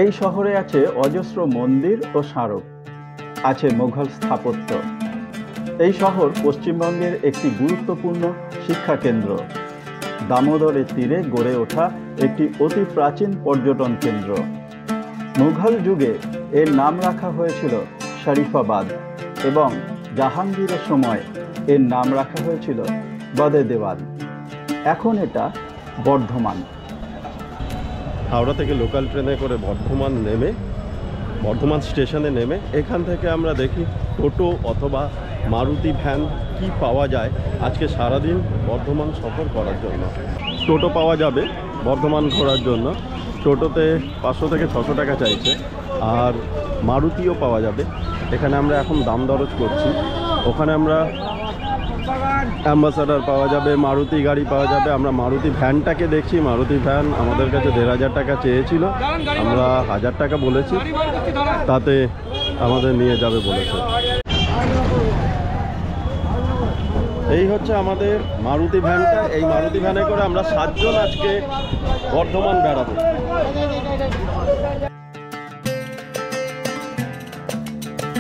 এই শহরে আছে অজস্র মন্দির ও স্মারক, আছে মুঘল স্থাপত্য। এই শহর পশ্চিমবঙ্গের একটি গুরুত্বপূর্ণ শিক্ষা কেন্দ্র। দামোদরের তীরে গড়ে ওঠা একটি অতি প্রাচীন পর্যটন কেন্দ্র। মুঘল যুগে এর নাম রাখা হয়েছিল শরীফাবাদ এবং জাহাঙ্গীরের সময় এর নাম রাখা হয়েছিল বদে দেওয়ান। এখন এটা বর্ধমান। হাওড়া থেকে লোকাল ট্রেনে করে বর্ধমান স্টেশনে নেমে এখান থেকে আমরা দেখি টোটো অথবা মারুতি ভ্যান কি পাওয়া যায় আজকে সারাদিন বর্ধমান সফর করার জন্য। টোটো পাওয়া যাবে বর্ধমান ঘোরার জন্য, টোটোতে 500 থেকে 600 টাকা চাইছে, আর মারুতিও পাওয়া যাবে। এখানে আমরা এখন দাম দরজ করছি। ওখানে আমরা অ্যাম্বাসাডার পাওয়া যাবে, মারুতি গাড়ি পাওয়া যাবে। আমরা মারুতি ভ্যানটাকে দেখছি। মারুতি ভ্যান আমাদের কাছে 1500 টাকা চেয়েছিল, আমরা 1000 টাকা বলেছি, তাতে আমাদের নিয়ে যাবে বলেছে। এই হচ্ছে আমাদের মারুতি ভ্যানটা। এই মারুতি ভ্যানে করে আমরা 7 জন আজকে বর্ধমান বেড়াবো।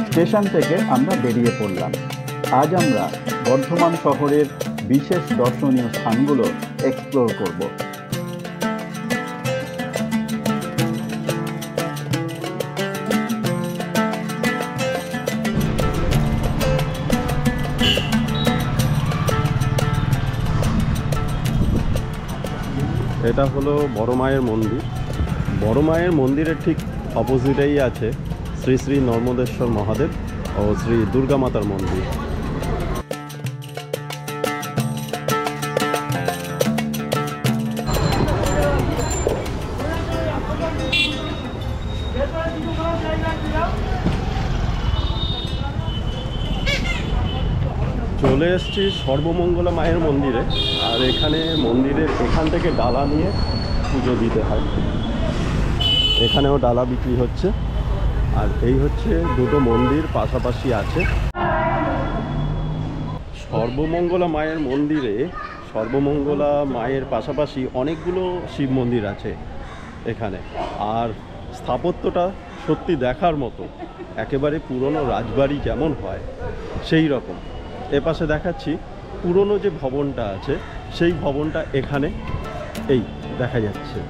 স্টেশন থেকে আমরা বেরিয়ে পড়লাম। আজ আমরা বর্ধমান শহরের বিশেষ দর্শনীয় স্থানগুলো এক্সপ্লোর করব। এটা হলো বড় মায়ের মন্দির। বড় মায়ের মন্দিরের ঠিক অপোজিটেই আছে শ্রী শ্রী নর্মদেশ্বর মহাদেব ও শ্রী দুর্গা মাতার মন্দির। চলে এসেছি সর্বমঙ্গলা মায়ের মন্দিরে। আর এখানে মন্দিরের এখান থেকে ডালা নিয়ে পুজো দিতে হয়। এখানেও ডালা বিক্রি হচ্ছে। আর এই হচ্ছে দুটো মন্দির পাশাপাশি আছে। সর্বমঙ্গলা মায়ের মন্দিরে সর্বমঙ্গলা মায়ের পাশাপাশি অনেকগুলো শিব মন্দির আছে এখানে। আর স্থাপত্যটা সত্যি দেখার মতো, একেবারে পুরনো রাজবাড়ি যেমন হয় সেই রকম। এপাশে দেখাচ্ছি পুরনো যে ভবনটা আছে সেই ভবনটা এখানে এই দেখা যাচ্ছে।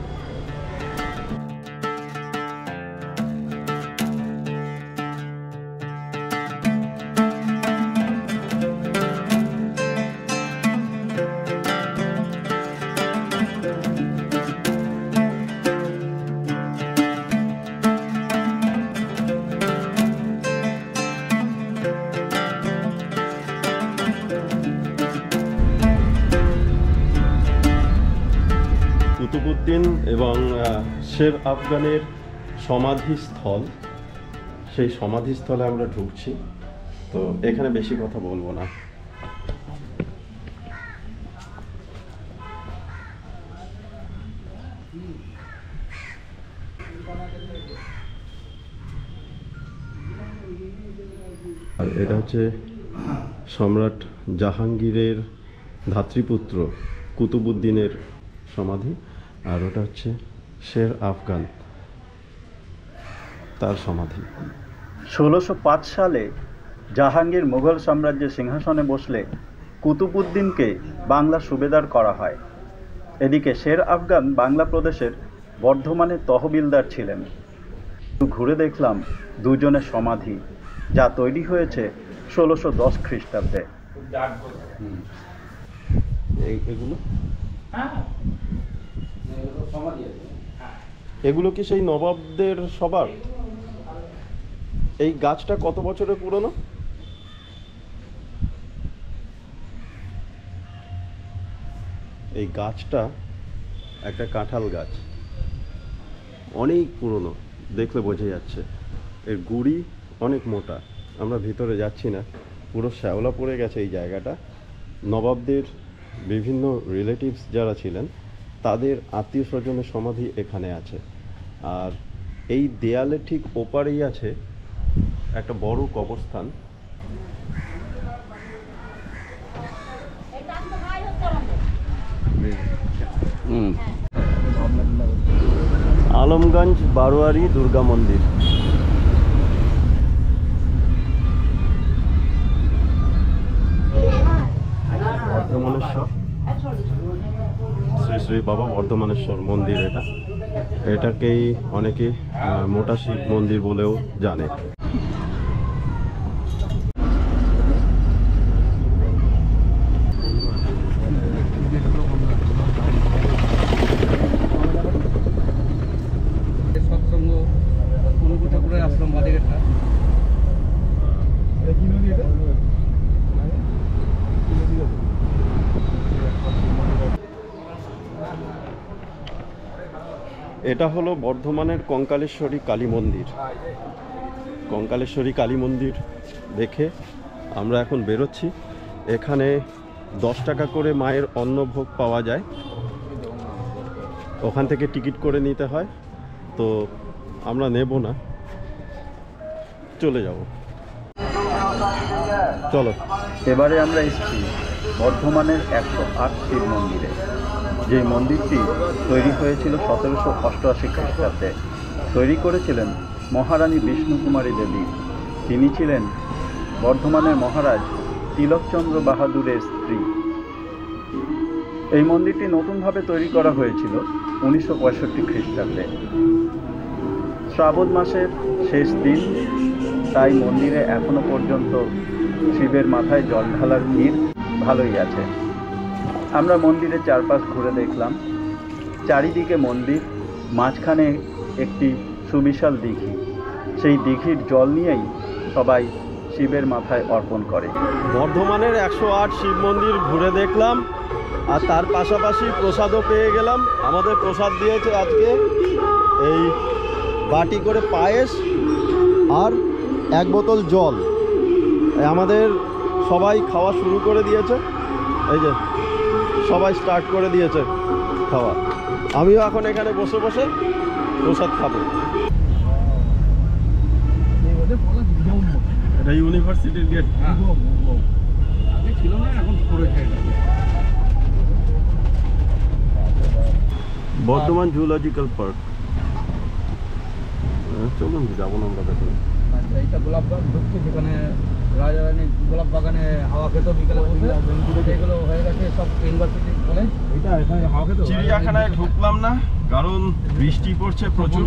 কুতুবউদ্দিন এবং শের আফগানের সমাধিস্থল, সেই সমাধিস্থলে আমরা ঢুকছি। তো এখানে বেশি কথা বলবো না। আর এটা হচ্ছে সম্রাট জাহাঙ্গীরের ধাত্রীপুত্র কুতুবউদ্দিনের সমাধি। আর ওটা হচ্ছে শের আফগান, তার সমাধি। 1605 সালে জাহাঙ্গীর মুঘল সাম্রাজ্যের সিংহাসনে বসলে কুতুবউদ্দিনকে বাংলা সুবেদার করা হয়। এদিকে শের আফগান বাংলা প্রদেশের বর্ধমানের তহবিলদার ছিলেন। ঘুরে দেখলাম দুজনের সমাধি, যা তৈরি হয়েছে 1610 খ্রিস্টাব্দে। এগুলো কি সেই নবাবদের সবার? এই গাছটা কত বছরের পুরনো? এই গাছটা একটা কাঁঠাল গাছ, অনেক পুরনো, দেখলে বোঝা যাচ্ছে। এর গুড়ি অনেক মোটা। আমরা ভিতরে যাচ্ছি না, পুরো শ্যাওলা পড়ে গেছে এই জায়গাটা। নবাবদের বিভিন্ন রিলেটিভস যারা ছিলেন তাদের আত্মীয় স্বজনের সমাধি এখানে আছে। আর এই দেয়ালের ঠিক ওপারেই আছে একটা বড় কবরস্থান। আলমগড় রানীগঞ্জ বারোয়ারি দুর্গা মন্দির। বর্ধমানেশ্বর, শ্রী শ্রী বাবা বর্ধমানেশ্বর মন্দির। এটাকেই অনেকে মোটা শিব মন্দির বলেও জানে। সৎসঙ্গ অনুকূল ঠাকুরের আশ্রম বাদিঘাটটা। এটা হলো বর্ধমানের কঙ্কালেশ্বরী কালী মন্দির। কঙ্কালেশ্বরী কালী মন্দির দেখে আমরা এখন বেরোচ্ছি। এখানে 10 টাকা করে মায়ের অন্নভোগ পাওয়া যায়, ওখান থেকে টিকিট করে নিতে হয়। তো আমরা নেব না, চলে যাব। চলো। এবারে আমরা এসেছি বর্ধমানের 108 শিব মন্দিরে। যে মন্দিরটি তৈরি হয়েছিল 1788 খ্রিস্টাব্দে। তৈরি করেছিলেন মহারানী বিষ্ণুকুমারী দেবী। তিনি ছিলেন বর্ধমানের মহারাজ তিলকচন্দ্র বাহাদুরের স্ত্রী। এই মন্দিরটি নতুনভাবে তৈরি করা হয়েছিল 1965 খ্রিস্টাব্দে। শ্রাবণ মাসের শেষ দিন, তাই মন্দিরে এখনো পর্যন্ত শিবের মাথায় জল ঢালার ভিড় ভালোই আছে। আমরা মন্দিরের চারপাশ ঘুরে দেখলাম। চারিদিকে মন্দির, মাঝখানে একটি সুবিশাল দিঘি। সেই দিঘির জল নিয়েই সবাই শিবের মাথায় অর্পণ করে। বর্ধমানের 108 শিব মন্দির ঘুরে দেখলাম, আর তার পাশাপাশি প্রসাদও পেয়ে গেলাম। আমাদের প্রসাদ দিয়েছে আজকে এই বাটি করে পায়েস আর 1 বোতল জল। আমাদের সবাই খাওয়া শুরু করে দিয়েছে, এই যে সবাই স্টার্ট করে দিয়েছে খাওয়া। আমিও এখন এখানে বসে বসে প্রসাদ খাবো। এটা ইউনিভার্সিটির গেট। আগে ছিল না, এখন করেছে। Bardhaman zoological park. চলুন যাবো না আমরা দেখুন। আচ্ছা, এইটা গোলাপ বাগ ঢুকছে, যেখানে রাজা রানী গোলাপ বাগানে হাওয়া খেত বিকেলে বসে। এগুলো হয়ে গেছে সব ইউনিভার্সিটি কলেজ। এটা এখানে হাওয়া খেত। চিড়িয়াখানায় ঢুকলাম না, কারণ বৃষ্টি পড়ছে প্রচুর।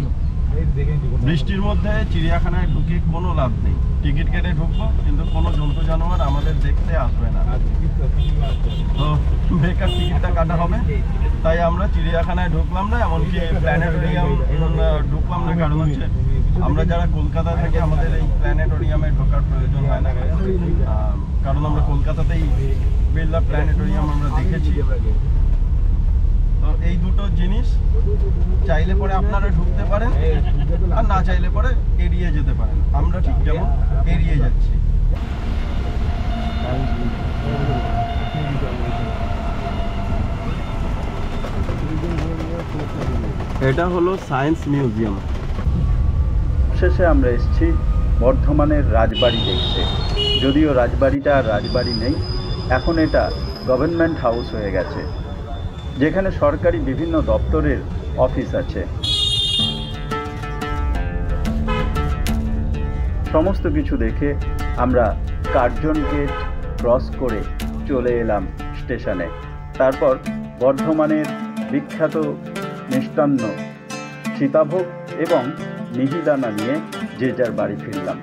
বৃষ্টির মধ্যে চিড়িয়াখানায় ঢুকে কোনো লাভ নেই। টিকিট কেটে ঢুকবো, কিন্তু কোনো জন্তু জানোয়ার আমাদের দেখতে আসবে না। তো বেকার টিকিটটা কাটা হবে, তাই আমরা চিড়িয়াখানায় ঢুকলাম না। এমনকি প্ল্যানেটোরিয়াম ঢুকলাম না, কারণ হচ্ছে আমরা যারা কলকাতা থাকি আমাদের এই প্ল্যানেটোরিয়ামে ঢোকার প্রয়োজন হয় না, কারণ আমরা কলকাতাতেই বিড়লা প্ল্যানেটোরিয়াম আমরা দেখেছি। তো এই দুটো জিনিস চাইলে পরে আপনারা ঢুকতে পারেন, আর না চাইলে পরে এড়িয়ে যেতে পারেন। আমরা ঠিক যেমন এড়িয়ে যাচ্ছি। এটা হলো সায়েন্স মিউজিয়াম। শেষে আমরা এসেছি বর্ধমানের রাজবাড়ি দেখতে। যদিও রাজবাড়িটা আর রাজবাড়ি নেই, এখন এটা গভর্নমেন্ট হাউস হয়ে গেছে, যেখানে সরকারি বিভিন্ন দপ্তরের অফিস আছে। সমস্ত কিছু দেখে আমরা কার্জন গেট ক্রস করে চলে এলাম স্টেশনে। তারপর বর্ধমানের বিখ্যাত মিষ্টান্ন সীতাভোগ এবং মিহিদানা নিয়ে যে যার বাড়ি ফিরলাম।